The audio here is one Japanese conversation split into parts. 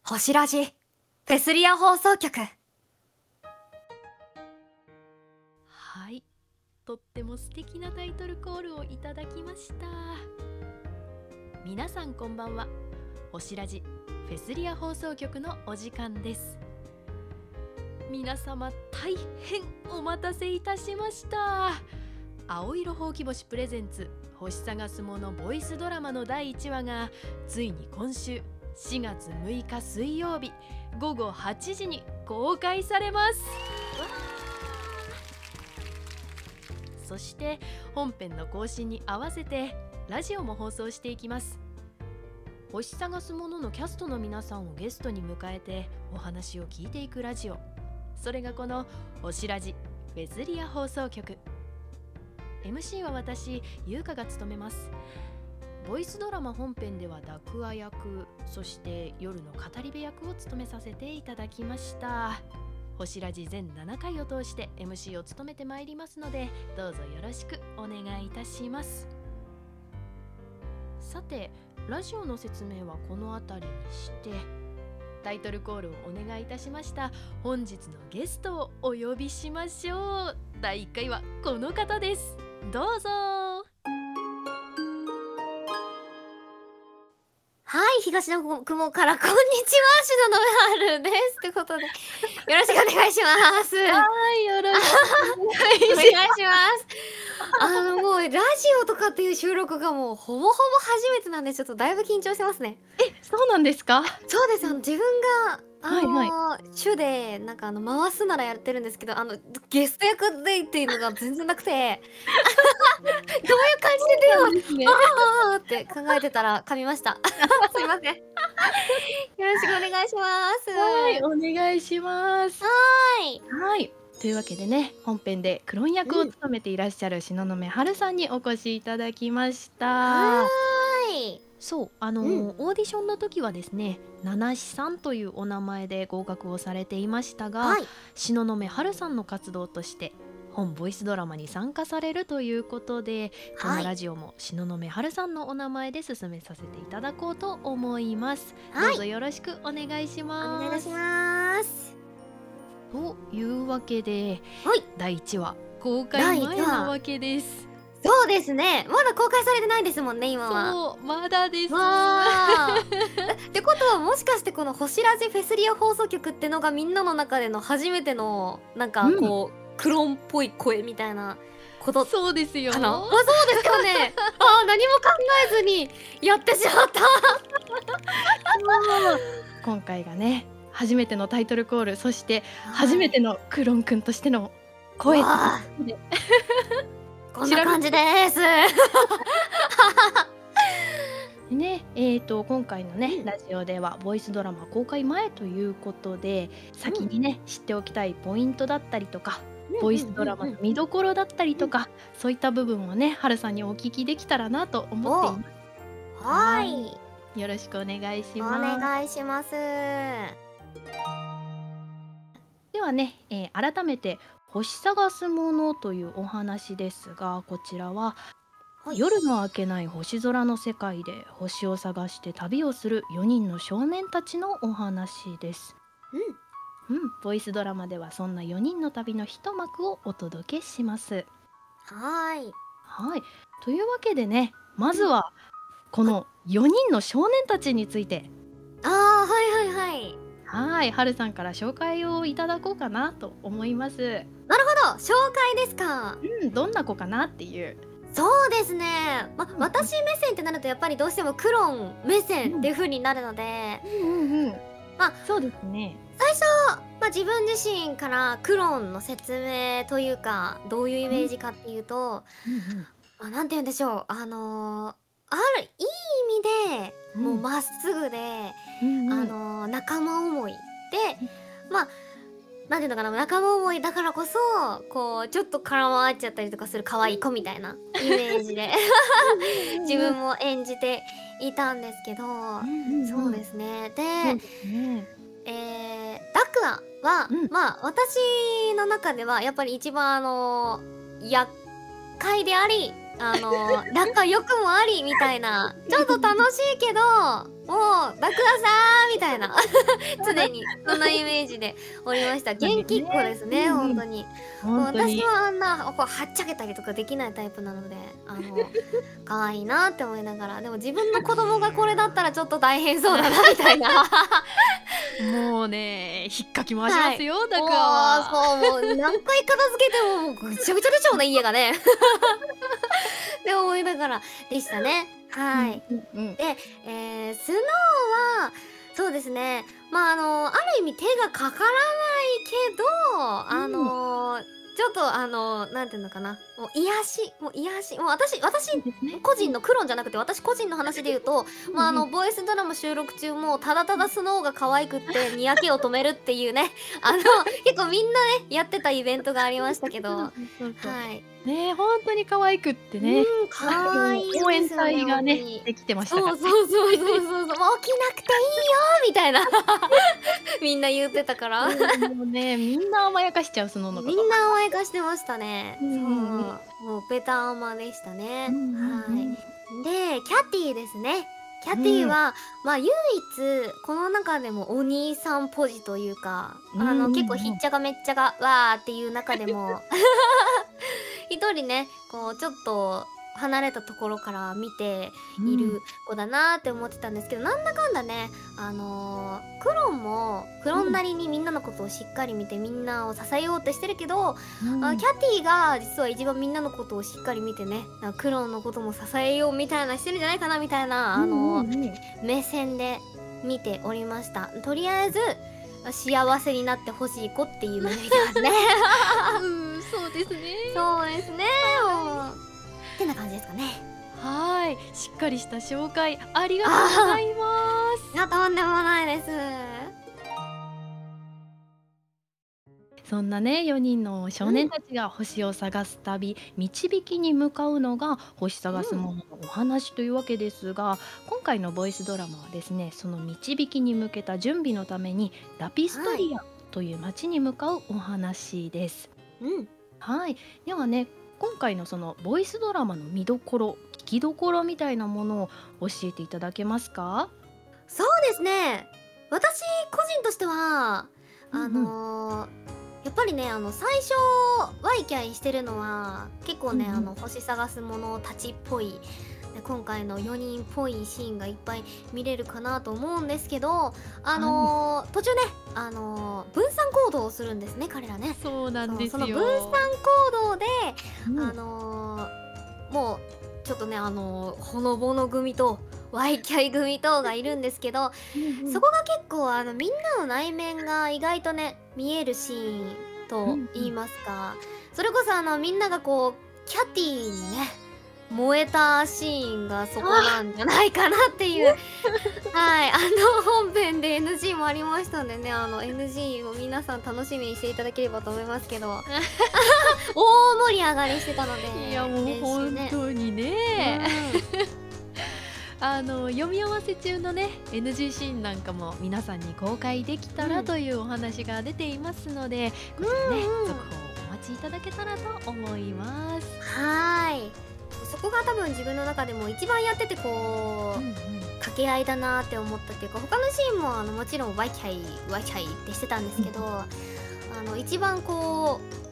星ラジフェスリア放送局。はい、とっても素敵なタイトルコールをいただきました。皆さんこんばんは。星ラジフェスリア放送局のお時間です。皆様大変お待たせいたしました。青色ほうき星プレゼンツ星探すものボイスドラマの第1話がついに今週4月6日水曜日午後8時に公開されます。そして本編の更新に合わせてラジオも放送していきます。星探すもののキャストの皆さんをゲストに迎えてお話を聞いていくラジオ、それがこの星ラジフェスリア放送局。 MC は私優香が務めます。ボイスドラマ本編ではダクア役、そして夜の語り部役を務めさせていただきました。星ラジ全7回を通して MC を務めてまいりますので、どうぞよろしくお願いいたします。さて、ラジオの説明はこの辺りにして、タイトルコールをお願いいたしました本日のゲストをお呼びしましょう。第1回はこの方です。どうぞ。はい、東の雲からこんにちは、篠野春ですってことでよろしくお願いします。はい、よろしくお願いしますもうラジオとかっていう収録がもうほぼほぼ初めてなんで、ちょっとだいぶ緊張してますね。そうなんですか？そうです、自分がはい主でなんか回すならやってるんですけど、ゲスト役でっていうのが全然なくてどういう感じで出ようって考えてたら噛みました。すいません。よろしくお願いします。はい、お願いします。はい。というわけでね、本編でクロン役を務めていらっしゃる東雲春さんにお越しいただきました。そう、オーディションの時はですね、七志さんというお名前で合格をされていましたが、東雲春さんの活動として本ボイスドラマに参加されるということで、このラジオも東雲春さんのお名前で進めさせていただこうと思います。どうぞよろしくお願いします。お願いします。というわけで、第1話公開前なわけです。そうですね、まだ公開されてないですもんね、今は。そう、まだです。ってことは、もしかしてこの星ラジフェスリア放送局ってのがみんなの中での初めてのなんかこう、クローンっぽい声みたいなことそうですよ。そうですかね。何も考えずにやってしまった。今回がね、初めてのタイトルコール、そして初めてのクロンくんとしての声でこんな感じです。ね、今回のね、ラジオではボイスドラマ公開前ということで、先にね、知っておきたいポイントだったりとか、ボイスドラマの見どころだったりとか、そういった部分をね、春さんにお聞きできたらなと思っています。よろしくお願いします。お願いします。ではね、改めて星探すものというお話ですが、こちらは夜の明けない星空の世界で星を探して旅をする4人の少年たちのお話です。ボイスドラマではそんな4人の旅の一幕をお届けします。というわけでね、まずはこの4人の少年たちについて、春さんから紹介をいただこうかなと思います。なるほど、紹介ですか。どんな子かなっていう。そうですね、私目線ってなるとやっぱりどうしてもクロン目線っていう風になるので、そうですね。最初、自分自身からクロンの説明というか、どういうイメージかっていうと、なんて言うんでしょう、あるいい意味でもうまっすぐで、仲間思いで、なんていうのかな、仲間思いだからこそこうちょっと絡まっちゃったりとかする可愛い子みたいなイメージで自分も演じていたんですけど、そうですね。で、ダクアは、私の中ではやっぱり一番厄介であり仲良くもありみたいな、ちょっと楽しいけどもう爆打さーみたいな常にそんなイメージでおりました。元気っ子ですね、本当に。もう私はあんなこうはっちゃけたりとかできないタイプなので、可愛いなって思いながら、でも自分の子供がこれだったらちょっと大変そうだなみたいな。もうね、引っかき回しますよ、だかそう、もう何回片付けてももうぐちゃぐちゃでしょうね、家がね。って思いながらでしたね。はい。で、スノーはそうですね、まあある意味手がかからないけど、ちょっとなんていうのかな、もう癒し、もう私個人のクロンじゃなくて私個人の話で言うと、まあボイスドラマ収録中もただただスノーが可愛くってにやけを止めるっていうね、結構みんなねやってたイベントがありましたけど、はい。ね、本当に可愛くってね、可愛い応援隊がねできてましたから。そう、もう起きなくていいよみたいなみんな言ってたから。もうね、みんな甘やかしちゃうスノーのこと。みんな甘やかしてましたね。そう、もうベタ甘でしたね。はい。で、キャティですね。キャティは、まあ唯一この中でもお兄さんポジというか、結構ひっちゃかめっちゃがわーっていう中でも一人ね、こうちょっと離れたところから見ている子だなーって思ってたんですけど、なんだかんだね、クロンもクロンなりにみんなのことをしっかり見てみんなを支えようとしてるけど、キャティが実は一番みんなのことをしっかり見てね、クロンのことも支えようみたいなしてるんじゃないかなみたいな目線で見ておりました。とりあえず幸せになってほしい子っていうのを見てますね。そうですね。そうですね。ってな感じですかね。はい、しっかりした紹介ありがとうございます。いや、とんでもないです。そんなね、4人の少年たちが星を探す旅、導きに向かうのが星探すもののお話というわけですが、今回のボイスドラマはですね、その導きに向けた準備のためにラピストリアという町に向かうお話です。はい、ではね、今回のそのボイスドラマの見どころ、聞きどころみたいなものを教えていただけますか？そうですね、私個人としてはやっぱりね、最初ワイキャイしてるのは結構ね、星探す者たちっぽい、今回の4人っぽいシーンがいっぱい見れるかなと思うんですけど、途中ね、分散行動をするんですね、彼らね。そうなんですよ。その分散行動で、もうちょっとね、ほのぼの組とワイキャイ組とがいるんですけど、そこが結構みんなの内面が意外とね見えるシーンと言いますか、それこそみんながこうキャティにね燃えたシーンがそこなんじゃないかなっていうはい、本編で NG もありましたんでね、NG を皆さん楽しみにしていただければと思いますけど大盛り上がりしてたので、いやもう本当にね、読み合わせ中のね NG シーンなんかも皆さんに公開できたらというお話が出ていますので、こちらね、続報をお待ちいただけたらと思います。はい、そこが多分自分の中でも一番やっててこう、掛け合いだなって思ったっていうか、他のシーンももちろんワイキャイってしてたんですけど、一番こう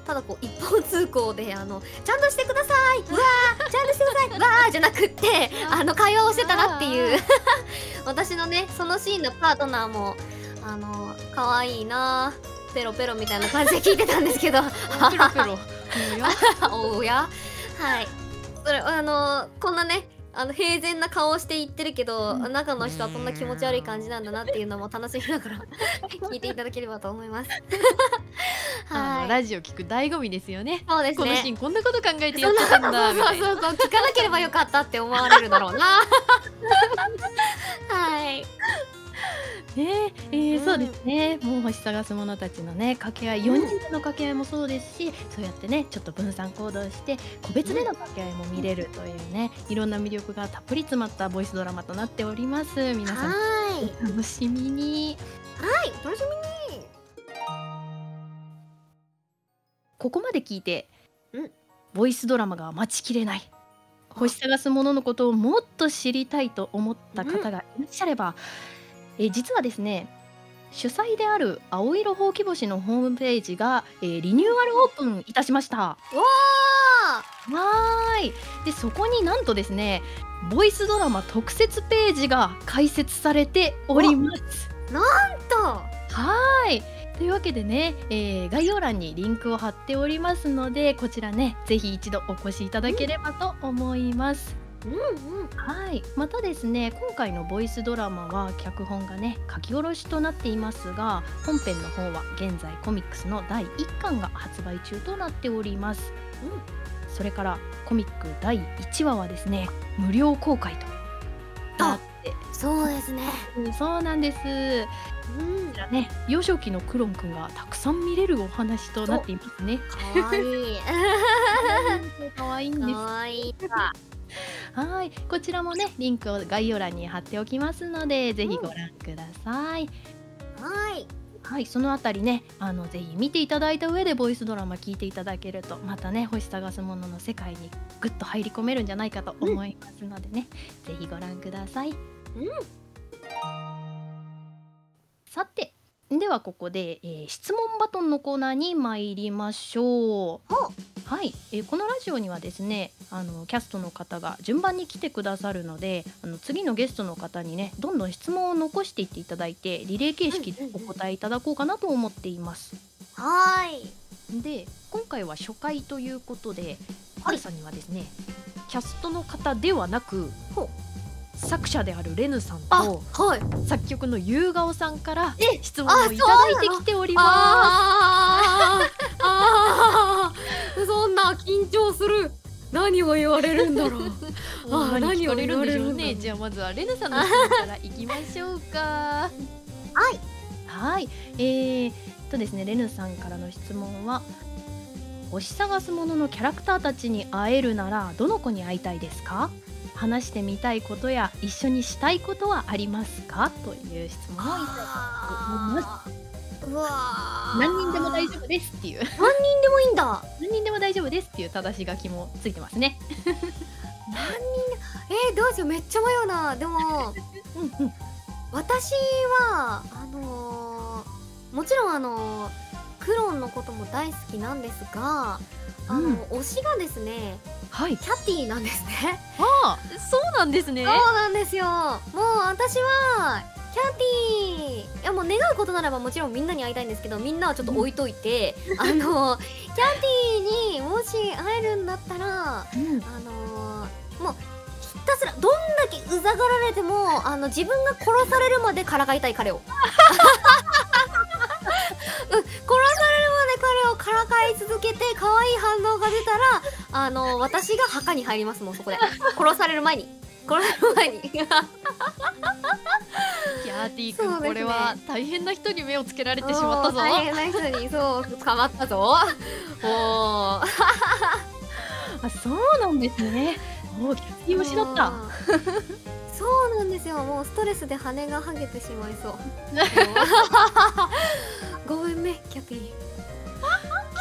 ただこう一方通行でちゃんとしてください、うわーちゃんとしてください、うわーじゃなくって会話をしてたなっていう私のねそのシーンのパートナーも可愛いなペロペロみたいな感じで聞いてたんですけどペロペロおやはい、それこんなね平然な顔をして言ってるけど、中の人はこんな気持ち悪い感じなんだなっていうのも楽しみながら聞いていただければと思います。はい、ラジオ聞く醍醐味ですよね。そうですね。このシーンこんなこと考えてやってたんだみたいな。そう聞かなければよかったって思われるだろうな。はい。ね、そうですね。もう星探す者たちのね掛け合い、4人での掛け合いもそうですし、そうやってねちょっと分散行動して個別での掛け合いも見れるというね、いろんな魅力がたっぷり詰まったボイスドラマとなっております。皆さんお楽しみに。はい、楽しみに。ここまで聞いて、ボイスドラマが待ちきれない星探すもののことをもっと知りたいと思った方がいらっしゃれば、実はですね、主催である青色ほうき星のホームページが、リニューアルオープンいたしました。わーい。でそこになんとですね、ボイスドラマ特設ページが開設されております。ーなんとはーい。というわけでね、概要欄にリンクを貼っておりますので、こちらね、ぜひ一度お越しいただければと思います。はい。またですね、今回のボイスドラマは脚本がね、書き下ろしとなっていますが、本編の方は現在コミックスの第1巻が発売中となっております。それからコミック第1話はですね、無料公開となって、そうですね。そうなんです。こちらね、幼少期のクロンくんがたくさん見れるお話となっていますね。かわいい。かわいいんです。かわいい。はい、こちらもね、リンクを概要欄に貼っておきますので、ぜひご覧ください。はい。はい、そのあたりね、ぜひ見ていただいた上でボイスドラマ聞いていただけると、またね、星探すものの世界にぐっと入り込めるんじゃないかと思いますのでね、ぜひご覧ください。さて、ではここで、質問バトンのコーナーに参りましょう。はい、このラジオにはですね、キャストの方が順番に来てくださるので、次のゲストの方にね、どんどん質問を残していっていただいて、リレー形式でお答えいただこうかなと思っています。はい。で、今回は初回ということで、はるさんにはですね、キャストの方ではなく、作者であるレヌさんと作曲のゆうがおさんから質問をいただいてきております。そんな緊張する。何を言われるんだろう。何言われるんでしょうね。じゃあまずはレヌさんの質問からいきましょうか。はい。ですね、レヌさんからの質問は、星探すもののキャラクターたちに会えるならどの子に会いたいですか？話してみたいことや一緒にしたいことはありますか？という質問をいただいております。うわ、何人でも大丈夫ですっていう。何人でもいいんだ。何人でも大丈夫ですっていう正し書きもついてますね。何人で、どうしよう、めっちゃ迷うな。でも私はもちろんクロンのことも大好きなんですが、推しがですね、キャティなんですね。そうなんですね。そうなんですよ。もう私はキャティ、いやもう願うことならばもちろんみんなに会いたいんですけど、みんなはちょっと置いといて、キャティにもし会えるんだったら、もうひたすらどんだけうざがられても自分が殺されるまでからかいたい彼を。殺されるまで彼をからかい続けて可愛い反応が出たら私が墓に入ります。もうそこで殺される前にキャーティー君、これは大変な人に目をつけられてしまったぞ。大変な人にそう捕まったぞ。そうなんですね。キャ推しだった。そうなんですよ。もうストレスで羽が剥げてしまいそう。ごめんねキャティ。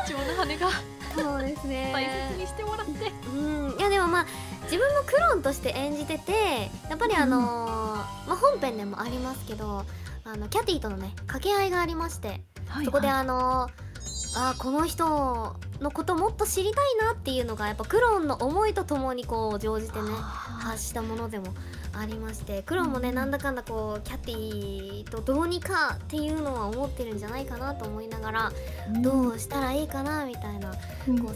貴重な羽が。そうですね。大切にしてもらって。いやでも自分もクロンとして演じてて、やっぱり本編でもありますけど、キャティとのね掛け合いがありまして、そこでこの人のこともっと知りたいなっていうのがやっぱクロンの思いとともにこう乗じてね発したものでもありまして、クロンもねなんだかんだこうキャティとどうにかっていうのは思ってるんじゃないかなと思いながら、どうしたらいいかなみたいなこ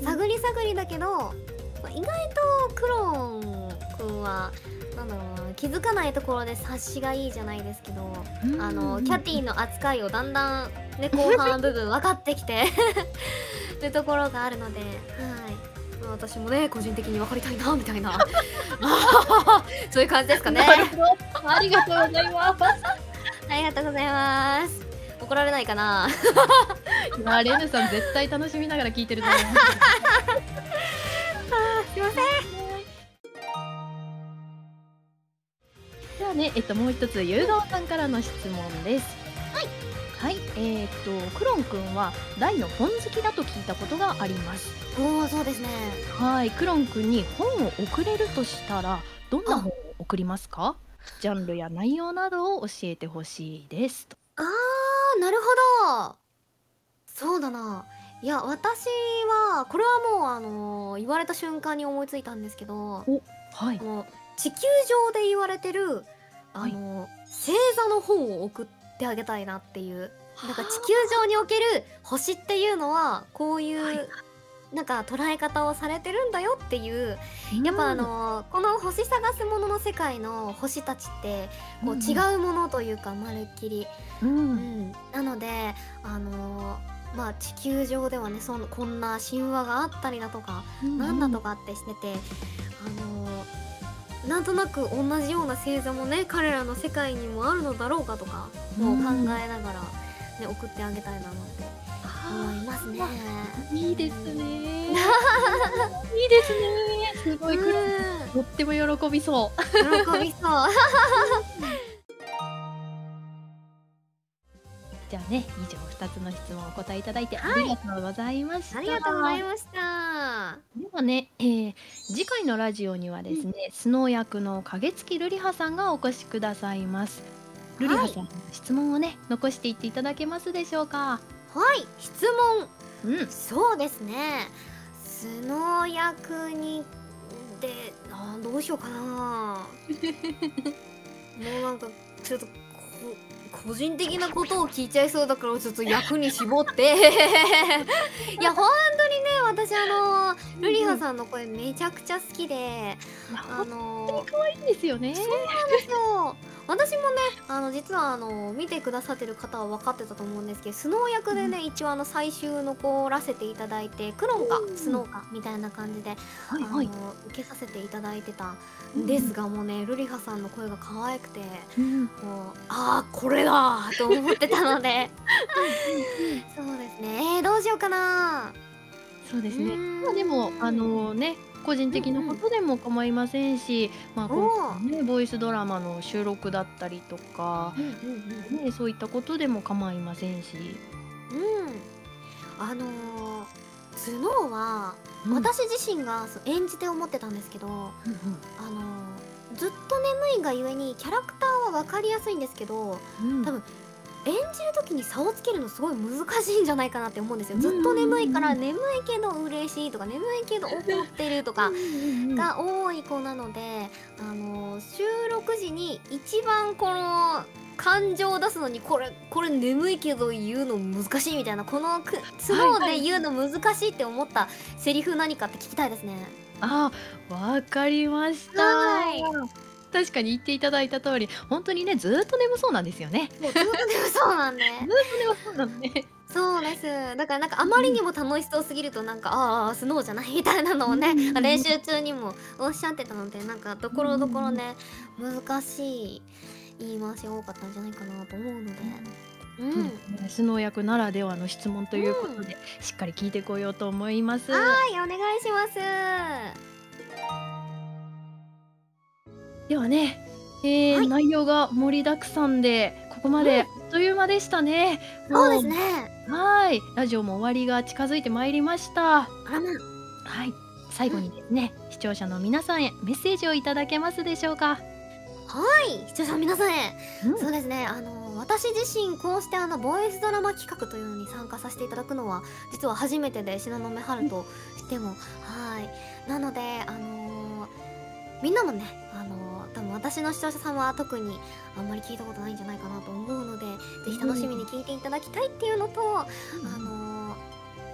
う探り探りだけど、意外とクロンくんはなんだろうな、気づかないところで察しがいいじゃないですけど、キャティの扱いをだんだんね後半部分分かってきてってところがあるので、私もね個人的に分かりたいなみたいなそういう感じですかね。ありがとうございます。ありがとうございます。怒られないかな。いやレヌさん絶対楽しみながら聞いてると思います。すいません。ではね、もう一つゆうがおさんからの質問です。はい、クロン君は大の本好きだと聞いたことがあります。おお、そうですね。はい、クロン君に本を送れるとしたら、どんなあ、本を送りますか？ジャンルや内容などを教えてほしいですと。ああ、なるほど。そうだな。いや、私は、これはもう、言われた瞬間に思いついたんですけど、お、はい、あの、地球上で言われてる、はい。星座の本を送ってあげたいなっていう。なんか地球は上における星っていうのは、こうあ、はい。いう、なんか捉え方をされてるんだよっていう、うやっぱん、この星探すものの世界の星たちって、こう違うんうん、うものというか、まるっきり。うん、うん。なので、まあ、地球上ではね、こんな神話があったりだとか、うんなんだうん。とかってしてて、なんとなく同じような星座もね、彼らの世界にもあるのだろうかとか、うこう考ん。えながら、ね、送ってあげたいななんて思いますね。ああ、いいですうん。ね。いいですね。すごういクロンーん。とっても喜びそう。喜びそう。うん。じゃあね、以上2つの質問をお答えいただいてありがはい、とうございました。ありがとうございました。ではね、次回のラジオにはうん。ですね、スノー役の影月瑠璃葉さんがお越しくださいます。瑠璃はい。葉さんの質問をね、残していっていただけますでしょうか？はい、質問。うん。そうですね。素の役にで、どうしようかな。もうなんか、ちょっと、個人的なことを聞いちゃいそうだから、ちょっと役に絞って。いや、ほんとにね、私ルリハうんうん。さんの声めちゃくちゃ好きで、いや、ほあんとにの可愛いんですよね。そうなんですよ。私もね、実は見てくださってる方は分かってたと思うんですけど、スノー役うん。でね、一応最終残らせていただいて、クロンかスうん。ノーかみたいな感じで、はいはい。受けさせていただいてたうんうん。んですが、もうね、ルリハさんの声が可愛くて、うん。もう、ああ、これだと思ってたので、うんうんうん。そうですね。どうしようかな。うそうですね。まあ、でも、ーん。ね、個人的なうんうん。ことでも構いませんし、まあ、お今お。回のね、ボイスドラマの収録だったりとか、うんうんうん。ね、そういったことでも構いませんし。うん。あのー、頭脳はうん。私自身が演じて思ってたんですけど、うんうん。ずっと眠いがゆえにキャラクターは分かりやすいんですけど、うん。多分演じる時に差をつけるのすごい難しいんじゃないかなって思うんですよ。うんうんずっと眠いかうんうん。ら眠いけど嬉しいとか眠いけど怒ってるとかうんうんうんうん。が多い子なので、収録時に一番この感情を出すのにこれ眠いけど言うの難しいみたいな、このスはいノーはいはい。で言うの難しいって思ったセリフ何かって聞きたいですね。ああ、分かりました。はい。確かに言っていただいた通り、ほんとにね、ずっと眠そうなんですよね。そう、ずっと眠そうなんで。ずっと眠そうなのね。そうです。だからなんかあまりうんうん。にも楽しそうすぎるとなんか、ああ、スノーじゃないみたいなのをね、うんうんうん。練習中にもおっしゃってたので、なんかとうんうんころどころうん。ね、難しい言い回しが多かったんじゃないかなと思うので。うん。うん。そうですね、スノー役ならではの質問というこうん。とで、しっかり聞いてこようと思います。はい、お願いします。ではね、はい。内容が盛りだくさんで、ここまであうん、っという間でしたね。そうでもうすね。はい、ラジオも終わりが近づいてまいりました。あらま。はい、最後うん。にですね、視聴者の皆さんへメッセージをいただけますでしょうか？はい、視聴者の皆さんへ。うん。そうですね、私自身こうしてボイスドラマ企画というのに参加させていただくのは、実は初めてで、東雲うん。春としても、はい。なので、みんなもね、多分私の視聴者さんは特にあんまり聞いたことないんじゃないかなと思うので、ぜひ楽しみに聞いていただきたいっていうのと、うん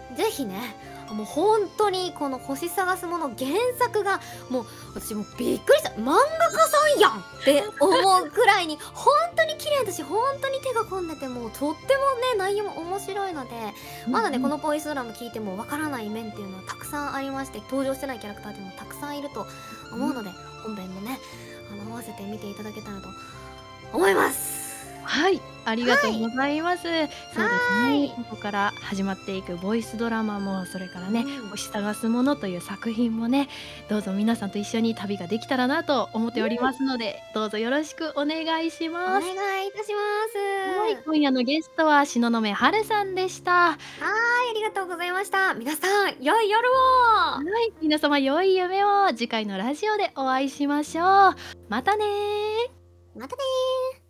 うん。ぜひね、もう本当にこの星探すもの原作が、もう私もうびっくりした。漫画家さんやんって思うくらいに、本当に綺麗だし、本当に手が込んでて、もうとってもね、内容も面白いので、まだね、こうんうん。のボイスドラマ聞いてもわからない面っていうのはたくさんありまして、登場してないキャラクターっていうのもたくさんいると思うので、本編もね、合わせて見ていただけたらと思います。はい、ありがとうはい。ございます。そうですね、はーい。ここから始まっていくボイスドラマも、それからね、うん。星探すものという作品もね、どうぞ皆さんと一緒に旅ができたらなと思っておりますので、どうぞよろしくお願いしおます。願いいたしまはい、す。今夜のゲストは東雲はるさんでした。ははーい、ありがとうございました。皆さん、良い夜を。い、皆様良い夢を。次回のラジオでお会いしましょう。またねー。またねー。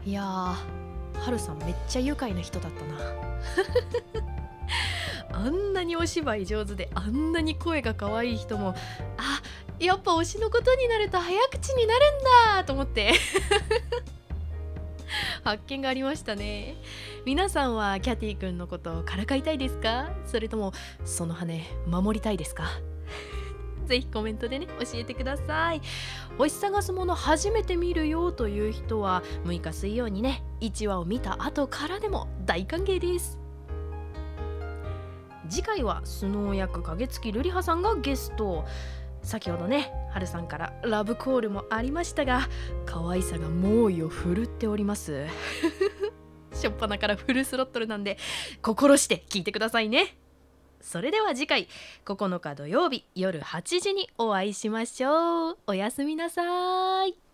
いやー、はるさんめっちゃ愉快な人だったな。あんなにお芝居上手で、あんなに声が可愛い人も、あ、やっぱ推しのことになると早口になるんだと思って発見がありましたね。皆さんはキャティくんのことをからかいたいですか？それともその羽守りたいですか？ぜひコメントでね、教えてください。星探すもの初めて見るよという人は6日水曜にね、1話を見た後からでも大歓迎です。次回はスノー役影月瑠璃葉さんがゲスト。先ほどね、はるさんからラブコールもありましたが、可愛さが猛威を振るっております。しょっぱなからフルスロットルなんで、心して聞いてくださいね。それでは次回9日土曜日夜8時にお会いしましょう。おやすみなさい。